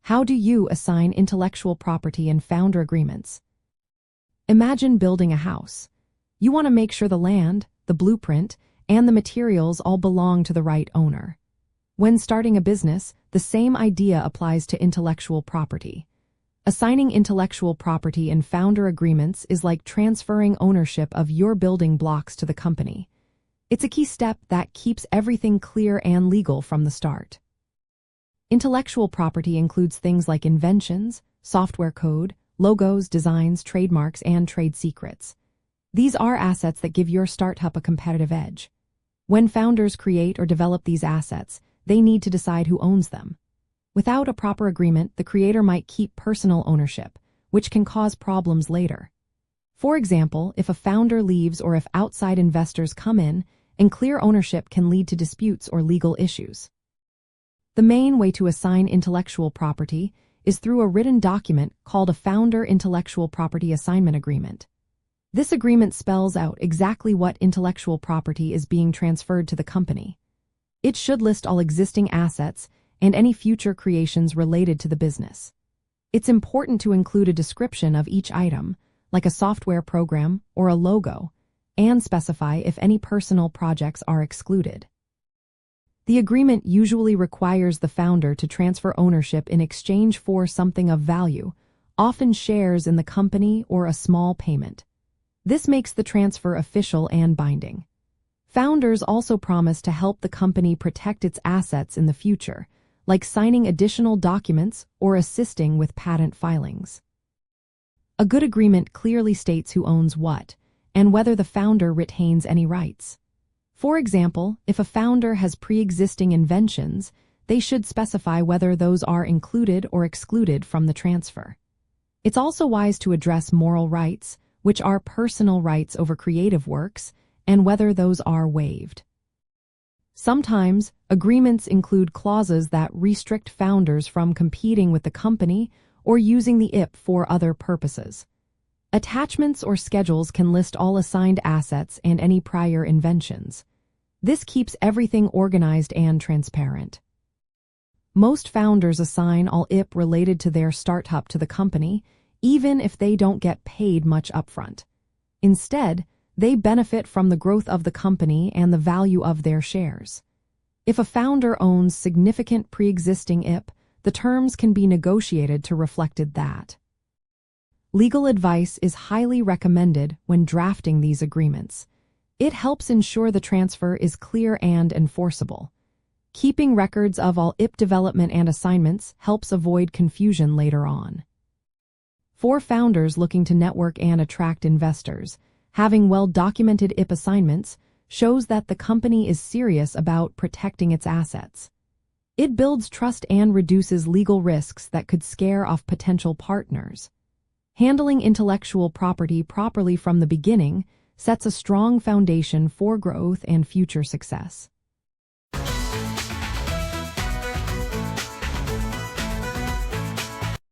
How do you assign intellectual property and founder agreements? Imagine building a house. You want to make sure the land, the blueprint, and the materials all belong to the right owner. When starting a business, the same idea applies to intellectual property. Assigning intellectual property and founder agreements is like transferring ownership of your building blocks to the company. It's a key step that keeps everything clear and legal from the start. Intellectual property includes things like inventions, software code, logos, designs, trademarks, and trade secrets. These are assets that give your startup a competitive edge. When founders create or develop these assets, they need to decide who owns them. Without a proper agreement, the creator might keep personal ownership, which can cause problems later. For example, if a founder leaves or if outside investors come in, unclear ownership can lead to disputes or legal issues. The main way to assign intellectual property is through a written document called a Founder Intellectual Property Assignment Agreement. This agreement spells out exactly what intellectual property is being transferred to the company. It should list all existing assets and any future creations related to the business. It's important to include a description of each item, like a software program or a logo, and specify if any personal projects are excluded. The agreement usually requires the founder to transfer ownership in exchange for something of value, often shares in the company or a small payment. This makes the transfer official and binding. Founders also promise to help the company protect its assets in the future, like signing additional documents or assisting with patent filings. A good agreement clearly states who owns what, and whether the founder retains any rights. For example, if a founder has pre-existing inventions, they should specify whether those are included or excluded from the transfer. It's also wise to address moral rights, which are personal rights over creative works, and whether those are waived. Sometimes, agreements include clauses that restrict founders from competing with the company or using the IP for other purposes. Attachments or schedules can list all assigned assets and any prior inventions. This keeps everything organized and transparent. Most founders assign all IP related to their startup to the company, even if they don't get paid much upfront. Instead, they benefit from the growth of the company and the value of their shares. If a founder owns significant pre-existing IP, the terms can be negotiated to reflect that. Legal advice is highly recommended when drafting these agreements. It helps ensure the transfer is clear and enforceable. Keeping records of all IP development and assignments helps avoid confusion later on. For founders looking to network and attract investors, having well-documented IP assignments shows that the company is serious about protecting its assets. It builds trust and reduces legal risks that could scare off potential partners. Handling intellectual property properly from the beginning sets a strong foundation for growth and future success.